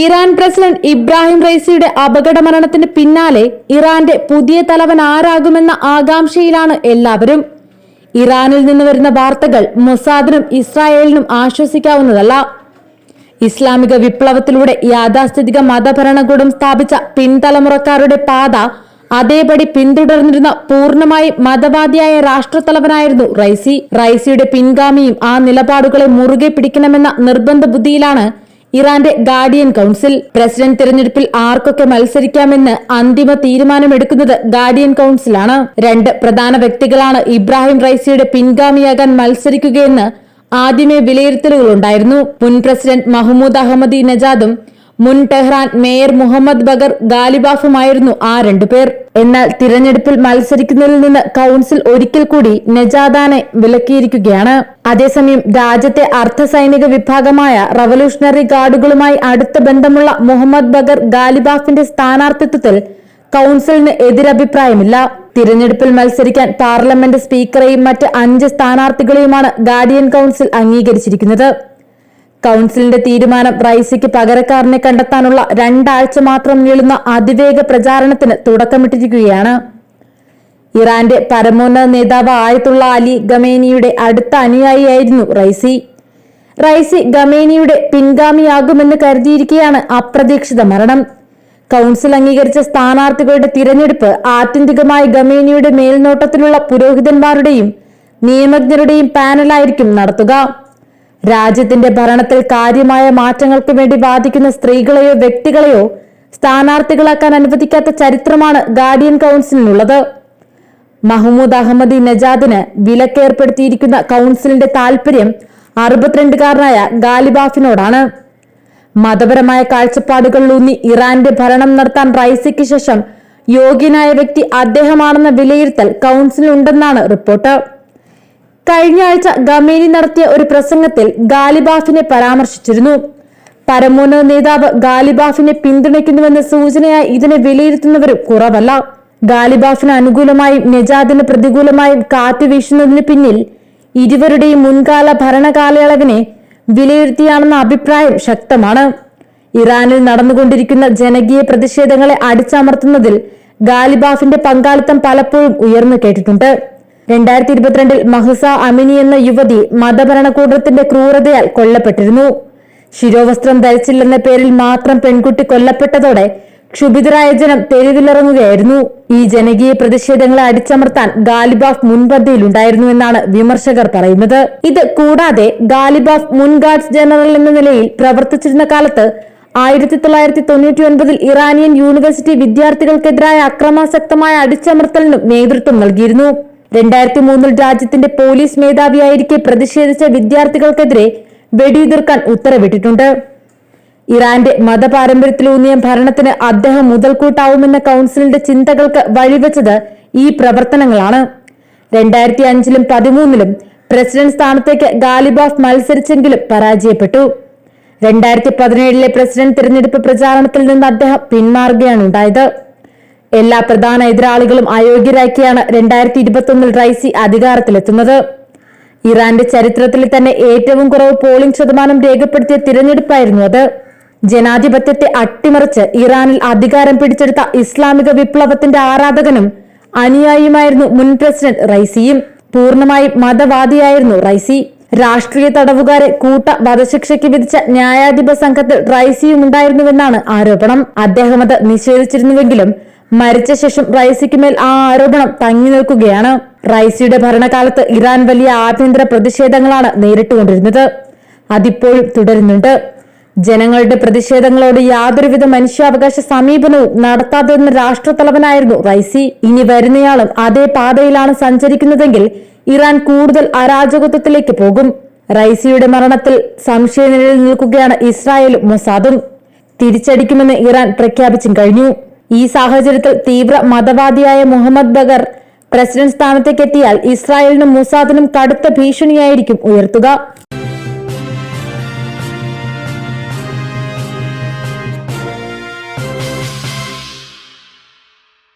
Iran president Ibrahim റൈസിയുടെ അപകട മരണത്തിന് പിന്നാലെ ഇറാന്റെ പുതിയ തലവൻ ആരാകുമെന്ന ആകാംക്ഷയിലാണ് എല്ലാവരും. ഇറാനിൽ നിന്ന് വരുന്ന വാർത്തകൾ മൊസാദിനും ഇസ്രായേലിനും ആശ്വസിക്കാവുന്നതല്ല. ഇസ്ലാമിക വിപ്ലവത്തിലൂടെ യാഥാസ്ഥിതിക മതഭരണകൂടം സ്ഥാപിച്ച പിൻതലമുറക്കാരുടെ പാത അതേപടി പിന്തുടർന്നിരുന്ന പൂർണ്ണമായും മതവാദിയായ രാഷ്ട്രത്തലവനായിരുന്നു റൈസി. റൈസിയുടെ പിൻഗാമിയും ആ നിലപാടുകളെ മുറുകെ പിടിക്കണമെന്ന നിർബന്ധ ബുദ്ധിയിലാണ് ഇറാന്റെ ഗാർഡിയൻ കൗൺസിൽ. പ്രസിഡന്റ് തിരഞ്ഞെടുപ്പിൽ ആർക്കൊക്കെ മത്സരിക്കാമെന്ന് അന്തിമ തീരുമാനമെടുക്കുന്നത് ഗാർഡിയൻ കൗൺസിലാണ്. രണ്ട് പ്രധാന വ്യക്തികളാണ് ഇബ്രാഹിം റൈസിയുടെ പിൻഗാമിയാകാൻ മത്സരിക്കുകയെന്ന് ആദ്യമേ വിലയിരുത്തലുകളുണ്ടായിരുന്നു. മുൻ പ്രസിഡന്റ് മഹ്മൂദ് അഹമ്മദി നജാദും മുൻ ടെഹ്റാൻ മേയർ മുഹമ്മദ് ബഗർ ഗാലിബാഫുമായിരുന്നു ആ രണ്ടുപേർ. എന്നാൽ തിരഞ്ഞെടുപ്പിൽ മത്സരിക്കുന്നതിൽ നിന്ന് കൗൺസിൽ ഒരിക്കൽ കൂടി നജാദാനെ വിലക്കിയിരിക്കുകയാണ്. അതേസമയം രാജ്യത്തെ അർദ്ധസൈനിക വിഭാഗമായ റവല്യൂഷണറി ഗാർഡുകളുമായി അടുത്ത ബന്ധമുള്ള മുഹമ്മദ് ബഗർ ഗാലിബാഫിന്റെ സ്ഥാനാർത്ഥിത്വത്തിൽ കൗൺസിലിന് എതിരഭിപ്രായമില്ല. തിരഞ്ഞെടുപ്പിൽ മത്സരിക്കാൻ പാർലമെന്റ് സ്പീക്കറെയും മറ്റ് 5 സ്ഥാനാർത്ഥികളെയുമാണ് ഗാർഡിയൻ കൗൺസിൽ അംഗീകരിച്ചിരിക്കുന്നത്. കൗൺസിലിന്റെ തീരുമാനം റൈസിക്ക് പകരക്കാരനെ കണ്ടെത്താനുള്ള 2 ആഴ്ച മാത്രം നീളുന്ന അതിവേഗ പ്രചാരണത്തിന് തുടക്കമിട്ടിരിക്കുകയാണ്. ഇറാന്റെ പരമോന്നത നേതാവ് ആയത്തുള്ള അലി ഖമേനിയുടെ അടുത്ത അനുയായിയായിരുന്നു റൈസി. റൈസി ഖമേനിയുടെ പിൻഗാമിയാകുമെന്ന് കരുതിയിരിക്കെയാണ് അപ്രതീക്ഷിത മരണം. കൗൺസിൽ അംഗീകരിച്ച സ്ഥാനാർത്ഥികളുടെ തിരഞ്ഞെടുപ്പ് ആത്യന്തികമായി ഖമേനിയുടെ മേൽനോട്ടത്തിലുള്ള പുരോഹിതന്മാരുടെയും നിയമജ്ഞരുടെയും പാനലായിരിക്കും നടത്തുക. രാജ്യത്തിന്റെ ഭരണത്തിൽ കാര്യമായ മാറ്റങ്ങൾക്ക് വേണ്ടി വാദിക്കുന്ന സ്ത്രീകളെയോ വ്യക്തികളെയോ സ്ഥാനാർത്ഥികളാക്കാൻ അനുവദിക്കാത്ത ചരിത്രമാണ് ഗാർഡിയൻ കൗൺസിലിനുള്ളത്. മഹ്മൂദ് അഹമ്മദി നജാദിന് വിലക്കേർപ്പെടുത്തിയിരിക്കുന്ന കൗൺസിലിന്റെ താൽപര്യം 62കാരനായ ഗാലിബാഫിനോടാണ്. മതപരമായ കാഴ്ചപ്പാടുകളിലൂന്നി ഇറാന്റെ ഭരണം നടത്താൻ റൈസിക്ക് ശേഷം യോഗ്യനായ വ്യക്തി അദ്ദേഹമാണെന്ന വിലയിരുത്തൽ കൗൺസിലുണ്ടെന്നാണ് റിപ്പോർട്ട്. കഴിഞ്ഞ ആഴ്ച ഖമേനി നടത്തിയ ഒരു പ്രസംഗത്തിൽ ഗാലിബാഫിനെ പരാമർശിച്ചിരുന്നു. പരമോന്നത നേതാവ് ഗാലിബാഫിനെ പിന്തുണയ്ക്കുന്നുവെന്ന സൂചനയായി ഇതിനെ വിലയിരുത്തുന്നവരും കുറവല്ല. ഗാലിബാഫിന് അനുകൂലമായും നജാദിന് പ്രതികൂലമായും കാറ്റ് വീശുന്നതിന് പിന്നിൽ ഇരുവരുടെയും മുൻകാല ഭരണകാലയളവിനെ വിലയിരുത്തിയാണെന്ന അഭിപ്രായം ശക്തമാണ്. ഇറാനിൽ നടന്നുകൊണ്ടിരിക്കുന്ന ജനകീയ പ്രതിഷേധങ്ങളെ അടിച്ചമർത്തുന്നതിൽ ഗാലിബാഫിന്റെ പങ്കാളിത്തം പലപ്പോഴും ഉയർന്നു കേട്ടിട്ടുണ്ട്. 2022 മഹ്സ അമിനി എന്ന യുവതി മതഭരണകൂടത്തിന്റെ ക്രൂരതയാൽ കൊല്ലപ്പെട്ടിരുന്നു. ശിരോവസ്ത്രം ധരിച്ചില്ലെന്ന പേരിൽ മാത്രം പെൺകുട്ടി കൊല്ലപ്പെട്ടതോടെ ക്ഷുഭിതരായ ജനം തെരുവിലിറങ്ങുകയായിരുന്നു. ഈ ജനകീയ പ്രതിഷേധങ്ങളെ അടിച്ചമർത്താൻ ഗാലിബാഫ് മുൻപന്തിയിലുണ്ടായിരുന്നു എന്നാണ് വിമർശകർ പറയുന്നത്. ഇത് കൂടാതെ ഗാലിബാഫ് മുൻ ഗാർഡ്സ് ജനറൽ എന്ന നിലയിൽ പ്രവർത്തിച്ചിരുന്ന കാലത്ത് 1999 ഇറാനിയൻ യൂണിവേഴ്സിറ്റി വിദ്യാർത്ഥികൾക്കെതിരായ അക്രമാസക്തമായ അടിച്ചമർത്തലിനും നേതൃത്വം നൽകിയിരുന്നു. 2003 രാജ്യത്തിന്റെ പോലീസ് മേധാവിയായിരിക്കെ പ്രതിഷേധിച്ച വിദ്യാർത്ഥികൾക്കെതിരെ വെടിയുതിർക്കാൻ ഉത്തരവിട്ടിട്ടുണ്ട്. ഇറാന്റെ മതപാരമ്പര്യത്തിലൂന്നിയ ഭരണത്തിന് അദ്ദേഹം മുതൽക്കൂട്ടാവുമെന്ന കൗൺസിലിന്റെ ചിന്തകൾക്ക് വഴിവെച്ചത് ഈ പ്രവർത്തനങ്ങളാണ്. 2005ലും 2013ലും പ്രസിഡന്റ് സ്ഥാനത്തേക്ക് ഗാലിബാഫ് മത്സരിച്ചെങ്കിലും പരാജയപ്പെട്ടു. 2017ലെ പ്രസിഡന്റ് തിരഞ്ഞെടുപ്പ് പ്രചാരണത്തിൽ നിന്ന് അദ്ദേഹം പിന്മാറുകയാണ് ഉണ്ടായത്. എല്ലാ പ്രധാന എതിരാളികളും അയോഗ്യരാക്കിയാണ് 2021 റൈസി അധികാരത്തിലെത്തുന്നത്. ഇറാന്റെ ചരിത്രത്തിൽ തന്നെ ഏറ്റവും കുറവ് പോളിംഗ് ശതമാനം രേഖപ്പെടുത്തിയ തിരഞ്ഞെടുപ്പായിരുന്നു അത്. ജനാധിപത്യത്തെ അട്ടിമറിച്ച് ഇറാനിൽ അധികാരം പിടിച്ചെടുത്ത ഇസ്ലാമിക വിപ്ലവത്തിന്റെ ആരാധകനും അനുയായിയുമായിരുന്നു മുൻ പ്രസിഡന്റ് റൈസിയും. പൂർണ്ണമായും മതവാദിയായിരുന്നു റൈസി. രാഷ്ട്രീയ തടവുകാരെ കൂട്ട വധശിക്ഷയ്ക്ക് വിധിച്ച ന്യായാധിപ സംഘത്തിൽ റൈസിയും ഉണ്ടായിരുന്നുവെന്നാണ് ആരോപണം. അദ്ദേഹം അത് നിഷേധിച്ചിരുന്നുവെങ്കിലും മരിച്ച ശേഷം റൈസിക്ക് മേൽ ആ ആരോപണം തങ്ങി നിൽക്കുകയാണ്. റൈസിയുടെ ഭരണകാലത്ത് ഇറാൻ വലിയ ആഭ്യന്തര പ്രതിഷേധങ്ങളാണ് നേരിട്ടുകൊണ്ടിരുന്നത്. അതിപ്പോഴും തുടരുന്നുണ്ട്. ജനങ്ങളുടെ പ്രതിഷേധങ്ങളോട് യാതൊരുവിധ മനുഷ്യാവകാശ സമീപനവും നടത്താതെന്ന രാഷ്ട്രത്തലവനായിരുന്നു റൈസി. ഇനി വരുന്നയാളും അതേ പാതയിലാണ് സഞ്ചരിക്കുന്നതെങ്കിൽ ഇറാൻ കൂടുതൽ അരാജകത്വത്തിലേക്ക് പോകും. റൈസിയുടെ മരണത്തിൽ സംശയനിഴലിൽ നിൽക്കുകയാണ് ഇസ്രായേലും മൊസാദും. തിരിച്ചടിക്കുമെന്ന് ഇറാൻ പ്രഖ്യാപിച്ചും കഴിഞ്ഞു. ഈ സാഹചര്യത്തിൽ തീവ്ര മതവാദിയായ മുഹമ്മദ് ബഗർ പ്രസിഡന്റ് സ്ഥാനത്തേക്ക് എത്തിയാൽ ഇസ്രായേലിനും മൊസാദിനും കടുത്ത ഭീഷണിയായിരിക്കും ഉയർത്തുക.